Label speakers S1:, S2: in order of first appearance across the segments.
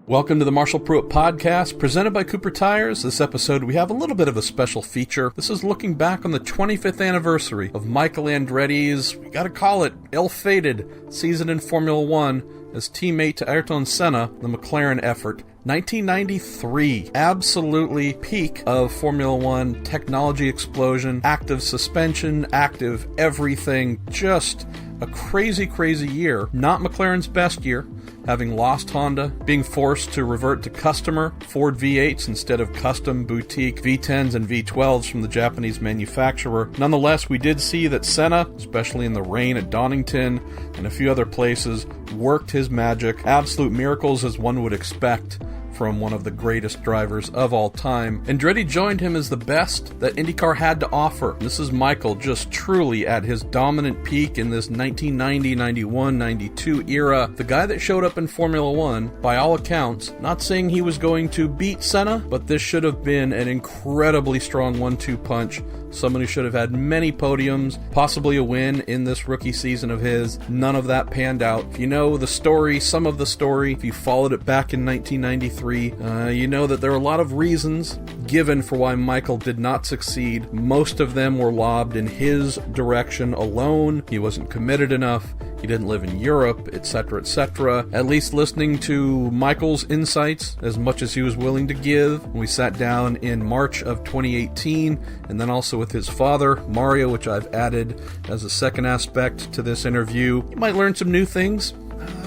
S1: Welcome to the Marshall Pruett Podcast, presented by Cooper Tires. This episode, we have a little bit of a special feature. This is looking back on the 25th anniversary of Michael Andretti's, we gotta call it, ill-fated season in Formula One as teammate to Ayrton Senna, the McLaren effort. 1993, absolutely peak of Formula One, technology explosion, active suspension, active everything, just a crazy, crazy year. Not McLaren's best year, having lost Honda, being forced to revert to customer Ford V8s instead of custom boutique V10s and V12s from the Japanese manufacturer. Nonetheless, we did see that Senna, especially in the rain at Donington and a few other places, worked his magic. Absolute miracles as one would expect from one of the greatest drivers of all time. Andretti joined him as the best that IndyCar had to offer. This is Michael just truly at his dominant peak in this 1990, 91, 92 era. The guy that showed up in Formula One, by all accounts, not saying he was going to beat Senna, but this should have been an incredibly strong 1-2 punch. Someone who should have had many podiums, possibly a win in this rookie season of his. None of that panned out. If you know the story, some of the story, if you followed it back in 1993, you know that there are a lot of reasons given for why Michael did not succeed. Most of them were lobbed in his direction alone. He wasn't committed enough. He didn't live in Europe, etc., etc. At least listening to Michael's insights, as much as he was willing to give, we sat down in March of 2018, and then also with his father, Mario, which I've added as a second aspect to this interview. You might learn some new things.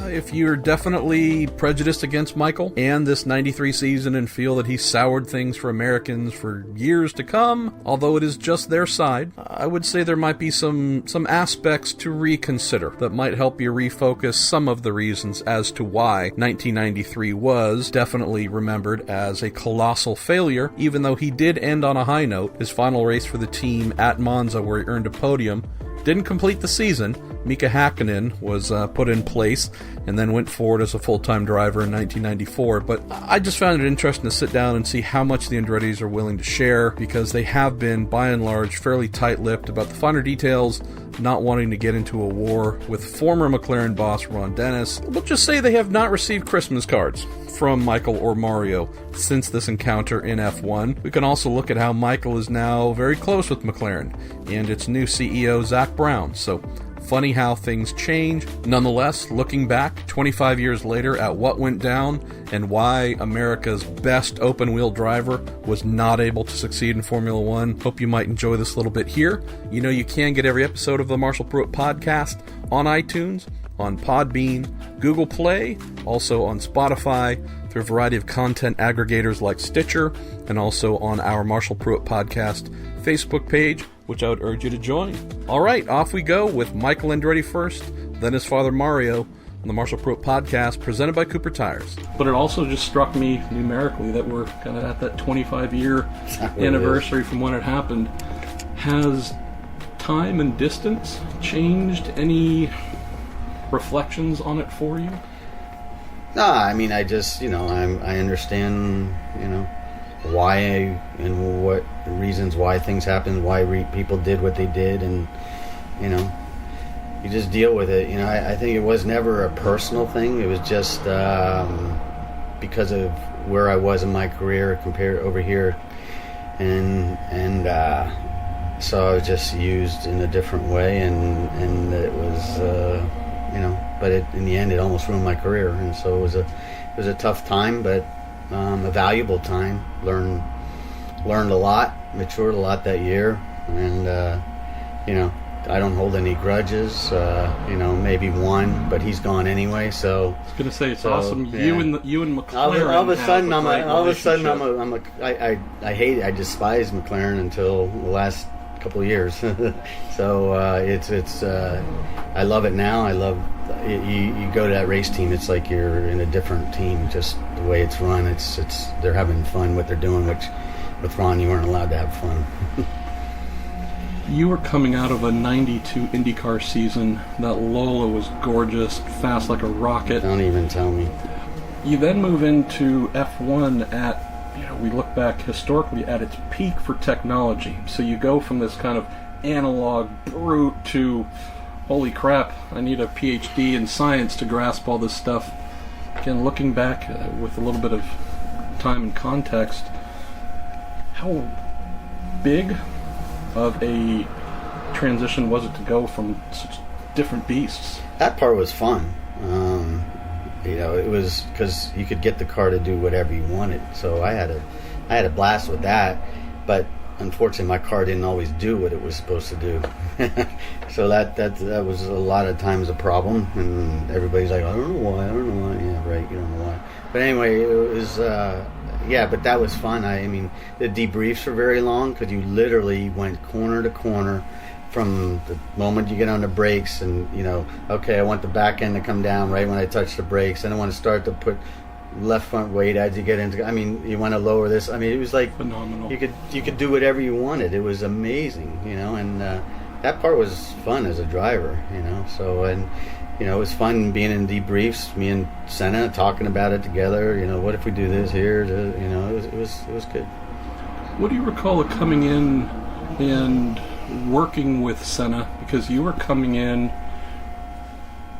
S1: If you're definitely prejudiced against Michael and this 93 season and feel that he soured things for Americans for years to come, although it is just their side, I would say there might be some aspects to reconsider that might help you refocus some of the reasons as to why 1993 was definitely remembered as a colossal failure, even though he did end on a high note. His final race for the team at Monza, where he earned a podium, didn't complete the season. Mika Hakkinen was put in place and then went forward as a full-time driver in 1994. But I just found it interesting to sit down and see how much the Andrettis are willing to share, because they have been, by and large, fairly tight-lipped about the finer details, not wanting to get into a war with former McLaren boss Ron Dennis. We'll just say they have not received Christmas cards from Michael or Mario since this encounter in F1. We can also look at how Michael is now very close with McLaren and its new CEO, Zach Brown. So, funny how things change. Nonetheless, looking back 25 years later at what went down and why America's best open-wheel driver was not able to succeed in Formula One, hope you might enjoy this little bit here. You know you can get every episode of the Marshall Pruett Podcast on iTunes, on Podbean, Google Play, also on Spotify, through a variety of content aggregators like Stitcher, and also on our Marshall Pruett Podcast Facebook page, which I would urge you to join. All right, off we go with Michael Andretti first, then his father Mario, on the Marshall Pruett Podcast, presented by Cooper Tires. But it also just struck me numerically that we're kind of at that 25-year anniversary from when it happened. Has time and distance changed any reflections on it for you?
S2: No, I mean, I just, I understand, why and what reasons why things happened, why people did what they did, and, you just deal with it. I think it was never a personal thing. It was just because of where I was in my career compared over here, and so I was just used in a different way, and it was, but in the end, it almost ruined my career, and so it was a tough time, but a valuable time. Learned a lot, matured a lot that year, and I don't hold any grudges. Maybe one, but he's gone anyway. So
S1: I was gonna say it's awesome. Yeah. You and McLaren.
S2: All of a sudden, I hate it. I despise McLaren until the last couple of years. So it's I love it now. I love you go to that race team, it's like you're in a different team, just the way it's run. It's they're having fun what they're doing, which with Ron you weren't allowed to have fun.
S1: You were coming out of a 92 IndyCar season. That Lola was gorgeous, fast like a rocket.
S2: Don't even tell me.
S1: You then move into F1 at, we look back historically at its peak for technology. So you go from this kind of analog brute to, holy crap, I need a PhD in science to grasp all this stuff. again, looking back with a little bit of time and context, how big of a transition was it to go from such different beasts?
S2: That part was fun. It was because you could get the car to do whatever you wanted. So I had a blast with that. But unfortunately, my car didn't always do what it was supposed to do. So that was a lot of times a problem. And everybody's like, I don't know why. Yeah, right. You don't know why. But anyway, it was. But that was fun. I mean, the debriefs were very long because you literally went corner to corner from the moment you get on the brakes and, okay, I want the back end to come down right when I touch the brakes, and I want to start to put left front weight as you get into, you want to lower this. I mean, it was like
S1: phenomenal.
S2: You could do whatever you wanted. It was amazing, and that part was fun as a driver, So, and it was fun being in debriefs, me and Senna talking about it together. What if we do this here? It was good.
S1: What do you recall of coming in and working with Senna, because you were coming in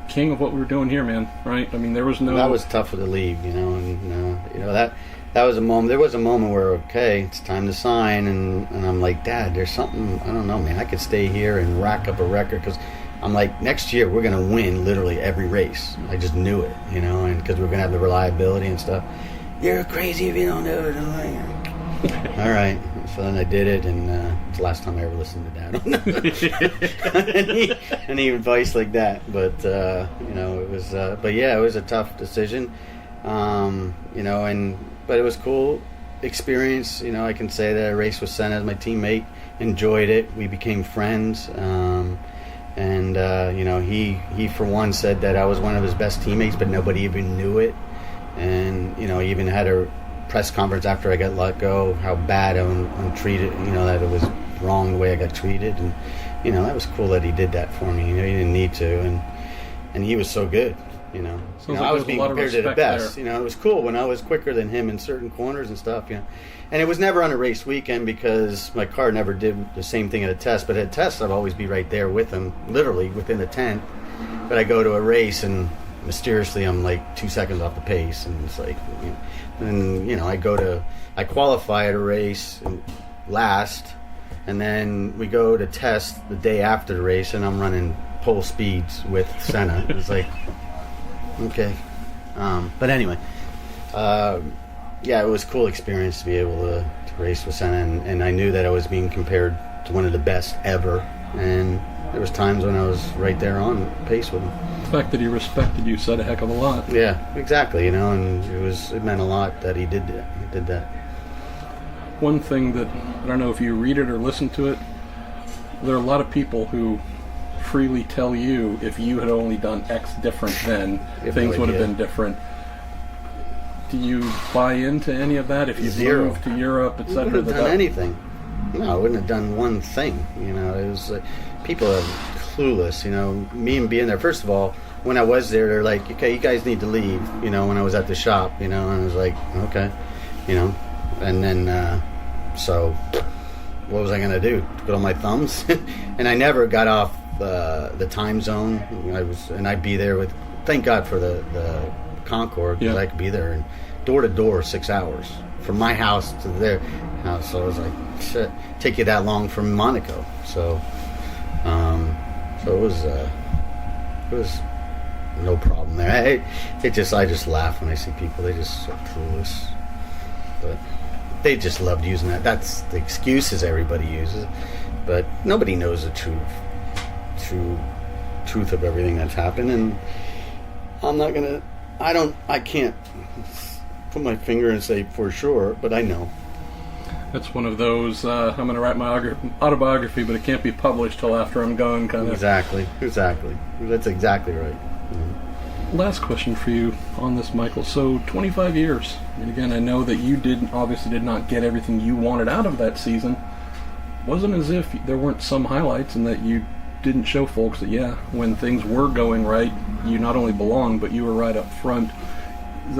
S1: king of what we were doing here, man, right? I mean, there was no...
S2: That was tough to leave, that was a moment. There was a moment where, okay, it's time to sign, and I'm like, Dad, there's something, I don't know, man, I could stay here and rack up a record, because I'm like, next year we're going to win literally every race. I just knew it, and because we're going to have the reliability and stuff. You're crazy if you don't do it. I'm like, all right. So then I did it, and it's the last time I ever listened to Dad. any advice like that. But, it was, it was a tough decision. But it was cool experience. I can say that I raced with Senna as my teammate, enjoyed it. We became friends. He for one said that I was one of his best teammates, but nobody even knew it. And, he even had a press conference after I got let go, how bad I'm treated, that it was wrong the way I got treated, and that was cool that he did that for me. He didn't need to, and he was so good.
S1: Like
S2: I was being compared to the best.
S1: There.
S2: It was cool when I was quicker than him in certain corners and stuff. And it was never on a race weekend because my car never did the same thing at a test. But at tests, I'd always be right there with him, literally within a tenth. But I go to a race and mysteriously I'm like 2 seconds off the pace, and it's like, I qualify at a race and last, and then we go to test the day after the race, and I'm running pole speeds with Senna. It's like, okay, but anyway, it was a cool experience to be able to race with Senna, and I knew that I was being compared to one of the best ever, and there was times when I was right there on pace with him.
S1: The fact that he respected you said a heck of a lot.
S2: Yeah, exactly. And it meant a lot that he did that.
S1: One thing that, I don't know if you read it or listen to it, there are a lot of people who freely tell you if you had only done X different, then things would have been different. Do you buy into any of that? If you moved to Europe, etc.,
S2: I wouldn't have done anything. No, I wouldn't have done one thing. It was like, people are clueless. Me and being there. First of all, when I was there, they're like, okay, you guys need to leave. When I was at the shop, and I was like, okay, and then so what was I gonna do? Put on my thumbs? And I never got off the time zone. I'd be there with. Thank God for the Concord, because I could be there and door to door 6 hours from my house to their house. So I was like, shit, take you that long from Monaco. So it was no problem there. I just laugh when I see people. They just so clueless, but they just loved using that. That's the excuses everybody uses, but nobody knows the truth of everything that's happened. And I can't put my finger and say for sure, but I know.
S1: That's one of those, I'm going to write my autobiography, but it can't be published till after I'm gone, kind of.
S2: Exactly. That's exactly right. Mm-hmm.
S1: Last question for you on this, Michael. So, 25 years. And again, I know that you obviously did not get everything you wanted out of that season. Wasn't as if there weren't some highlights and that you didn't show folks that, when things were going right, you not only belonged, but you were right up front. Is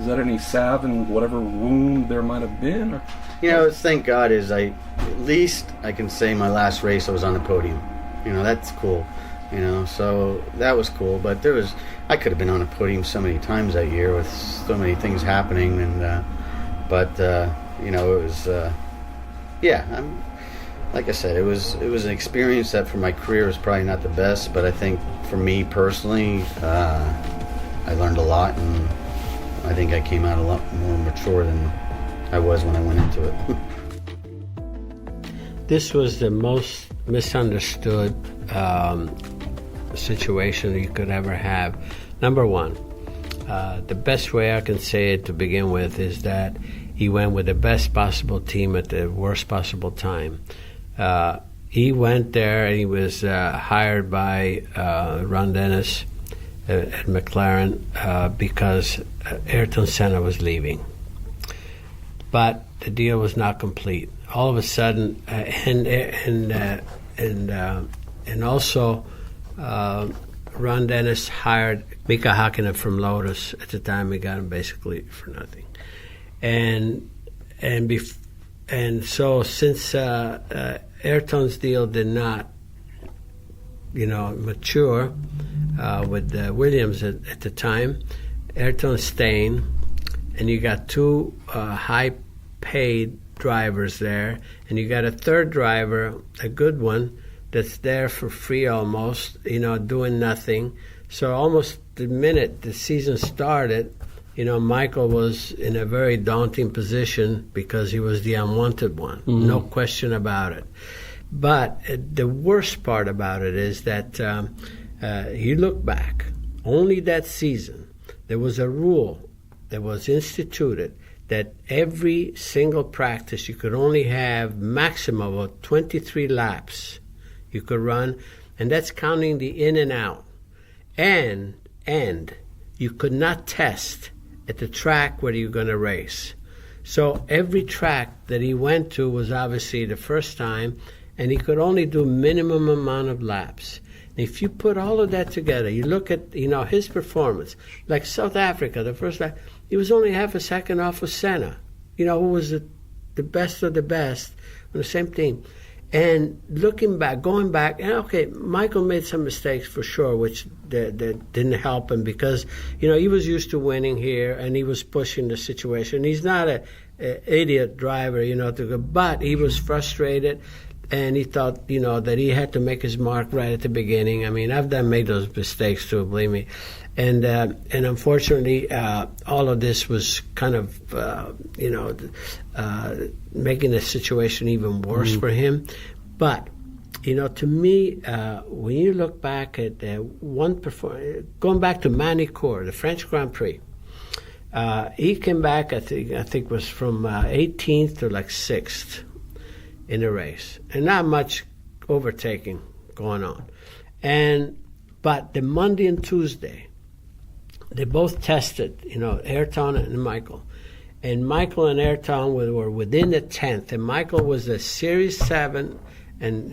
S1: that any salve in whatever wound there might have been? Or?
S2: Thank God at least I can say my last race I was on the podium. That's cool. So that was cool. But I could have been on a podium so many times that year with so many things happening, and but you know, it was like I said, it was an experience that for my career was probably not the best, but I think for me personally, I learned a lot, and I think I came out a lot more mature than I was when I went into it.
S3: This was the most misunderstood situation you could ever have. Number one, the best way I can say it to begin with is that he went with the best possible team at the worst possible time. He went there and he was hired by Ron Dennis at McLaren because Ayrton Senna was leaving. But the deal was not complete. All of a sudden, and also Ron Dennis hired Mika Hakkinen from Lotus. At the time, he got him basically for nothing. And so since Ayrton's deal did not, mature with Williams at the time, Ayrton's staying, and you got two high-paid drivers there, and you got a third driver, a good one, that's there for free almost, doing nothing. So almost the minute the season started, Michael was in a very daunting position because he was the unwanted one. Mm-hmm. No question about it. But the worst part about it is that you look back, only that season, there was a rule that was instituted that every single practice you could only have maximum of 23 laps you could run, and that's counting the in and out. And you could not test at the track where you're going to race. So every track that he went to was obviously the first time, and he could only do minimum amount of laps. And if you put all of that together, you look at his performance, like South Africa, the first lap, he was only half a second off of Senna, who was the best of the best on the same team. And looking back, going back, and okay, Michael made some mistakes for sure, which that didn't help him because, he was used to winning here and he was pushing the situation. He's not an idiot driver, but he was frustrated and he thought, that he had to make his mark right at the beginning. I mean, I've made those mistakes too, believe me. And unfortunately, all of this was kind of, making the situation even worse for him. But, to me, when you look back at one performance, going back to Manicourt, the French Grand Prix, he came back, I think was from 18th to like 6th in the race, and not much overtaking going on. But the Monday and Tuesday, they both tested, Ayrton and Michael. And Michael and Ayrton were within the 10th. And Michael was a Series 7, and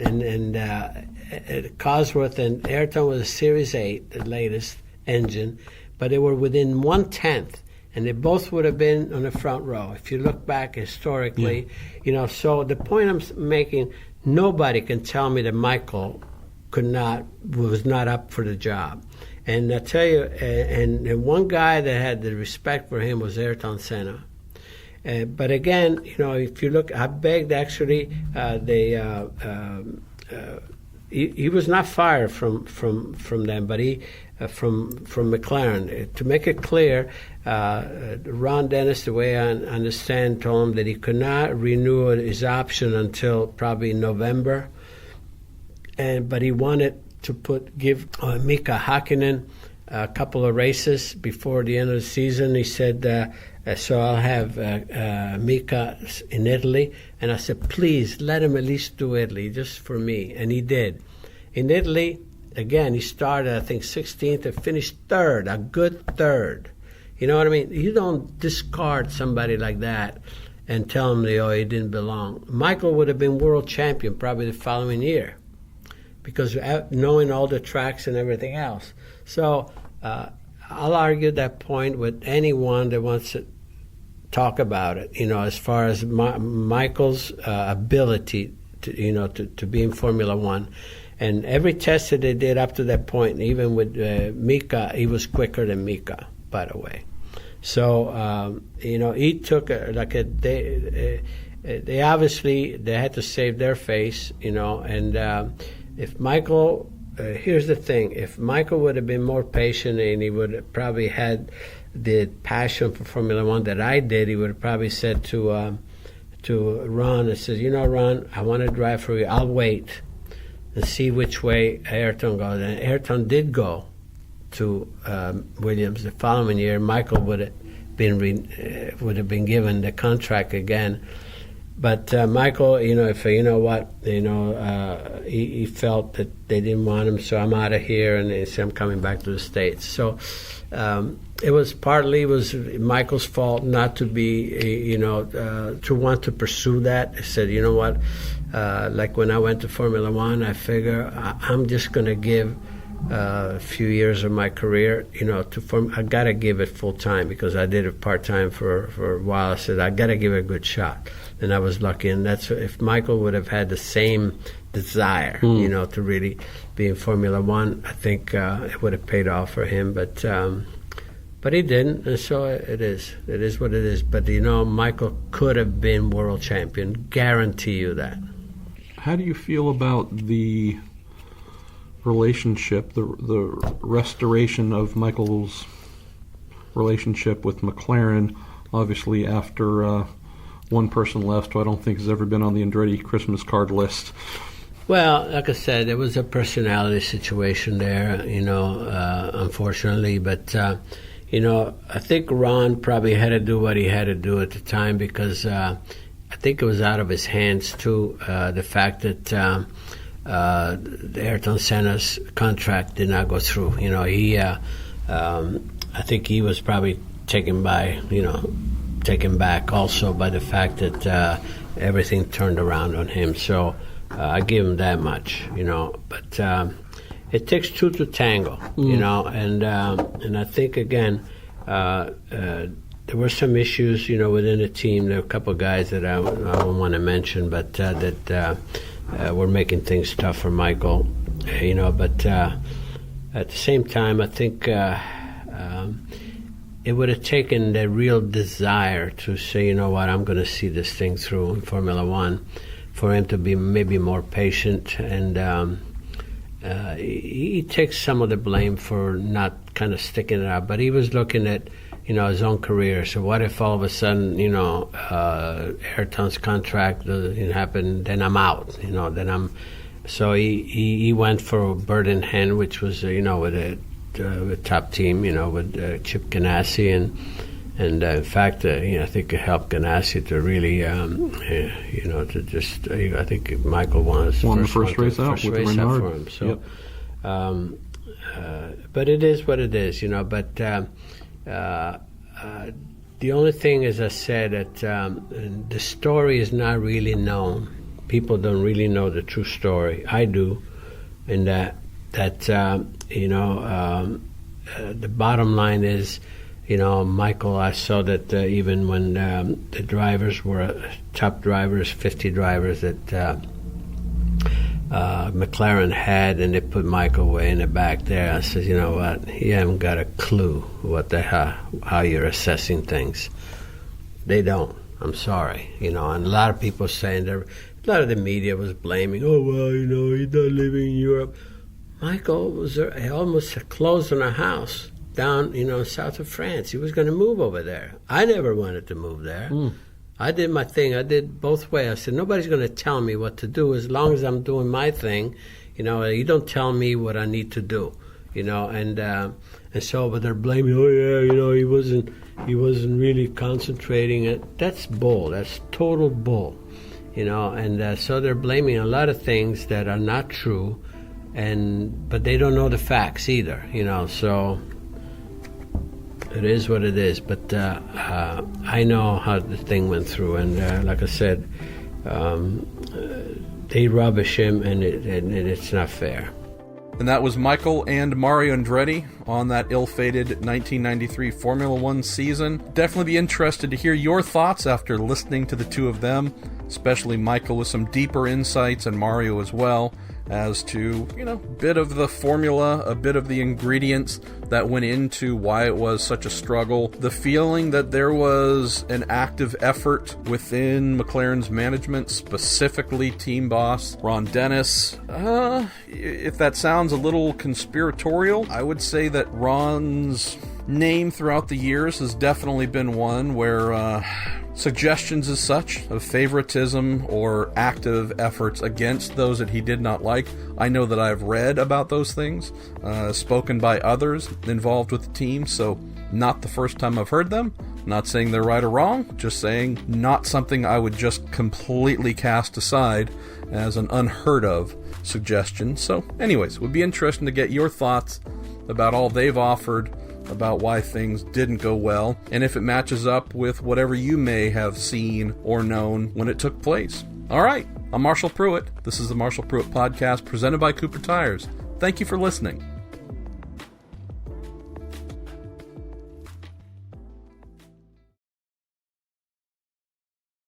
S3: Cosworth, and Ayrton was a Series 8, the latest engine. But they were within 1/10. And they both would have been on the front row. If you look back historically, so the point I'm making, nobody can tell me that Michael was not up for the job. And I tell you, and one guy that had the respect for him was Ayrton Senna. But again, if you look, I begged actually, he was not fired from them, but he from McLaren. To make it clear, Ron Dennis, the way I understand, told him that he could not renew his option until probably November, but he wanted to give Mika Hakkinen a couple of races before the end of the season. He said, so I'll have Mika in Italy. And I said, please, let him at least do Italy, just for me. And he did. In Italy, again, he started, I think, 16th and finished third, a good third. You know what I mean? You don't discard somebody like that and tell him, he didn't belong. Michael would have been world champion probably the following year, because knowing all the tracks and everything else. So I'll argue that point with anyone that wants to talk about it, as far as Michael's ability to be in Formula One. And every test that they did up to that point, even with Mika, he was quicker than Mika, by the way. So, he took they obviously, they had to save their face, and if Michael, here's the thing, if Michael would have been more patient and he would have probably had the passion for Formula One that I did, he would have probably said to Ron, it says, Ron, I want to drive for you, I'll wait and see which way Ayrton goes. And Ayrton did go to Williams the following year. Michael would have been given the contract again. But Michael, he felt that they didn't want him, so I'm out of here, and they said I'm coming back to the States. So it was Michael's fault not to be, to want to pursue that. I said, you know what, like when I went to Formula One, I figure I'm just going to give a few years of my career, I got to give it full time, because I did it part time for a while. I said I got to give it a good shot. And I was lucky, and that's if Michael would have had the same desire, to really be in Formula One, I think it would have paid off for him. But he didn't, and so it is. It is what it is. But Michael could have been world champion. Guarantee you that.
S1: How do you feel about the relationship, the restoration of Michael's relationship with McLaren? Obviously, after one person left who I don't think has ever been on the Andretti Christmas card list.
S3: Well, like I said, there was a personality situation there, unfortunately. But, I think Ron probably had to do what he had to do at the time, because I think it was out of his hands, too, the fact that Ayrton Senna's contract did not go through. I think he was probably taken back also by the fact that everything turned around on him. So I give him that much, But it takes two to tango, and I think, again, there were some issues, within the team. There were a couple of guys that I don't want to mention, but that were making things tough for Michael, But at the same time, I think it would have taken the real desire to say, I'm going to see this thing through in Formula One, for him to be maybe more patient. And he takes some of the blame for not kind of sticking it out. But he was looking at, his own career. So what if all of a sudden, Ayrton's contract doesn't happen, then I'm out, then I'm... So he went for bird in hand, which was, with a top team, with Chip Ganassi, and in fact, I think it helped Ganassi to really, to just. I think Michael won the first race out with Renard for him. So, but it is what it is, But the only thing, as I said, that the story is not really known. People don't really know the true story. I do, and that the bottom line is, Michael, I saw that even when the drivers were top drivers, 50 drivers that McLaren had, and they put Michael way in the back there, I said, you know what, he haven't got a clue how you're assessing things. They don't. I'm sorry. And a lot of people saying, a lot of the media was blaming, he's not living in Europe. Michael was almost closed on a house down, south of France. He was going to move over there. I never wanted to move there. I did my thing. I did both ways. I said, nobody's going to tell me what to do as long as I'm doing my thing. You don't tell me what I need to do. And so, but they're blaming. He wasn't really concentrating. That's bull. That's total bull. And so they're blaming a lot of things that are not true. But they don't know the facts either, so it is what it is. But I know how the thing went through, and like I said, they rubbish him, and it's not fair.
S1: And that was Michael and Mario Andretti on that ill-fated 1993 Formula One season. Definitely be interested to hear your thoughts after listening to the two of them, especially Michael with some deeper insights and Mario as well. as to, a bit of the formula, a bit of the ingredients that went into why it was such a struggle. The feeling that there was an active effort within McLaren's management, specifically team boss Ron Dennis. If that sounds a little conspiratorial, I would say that Ron's name throughout the years has definitely been one where suggestions as such of favoritism or active efforts against those that he did not like. I know that I've read about those things, spoken by others involved with the team, so not the first time I've heard them. Not saying they're right or wrong, just saying not something I would just completely cast aside as an unheard of suggestion. So anyways, it would be interesting to get your thoughts about all they've offered, about why things didn't go well, and if it matches up with whatever you may have seen or known when it took place. All right, I'm Marshall Pruett. This is the Marshall Pruett Podcast presented by Cooper Tires. Thank you for listening.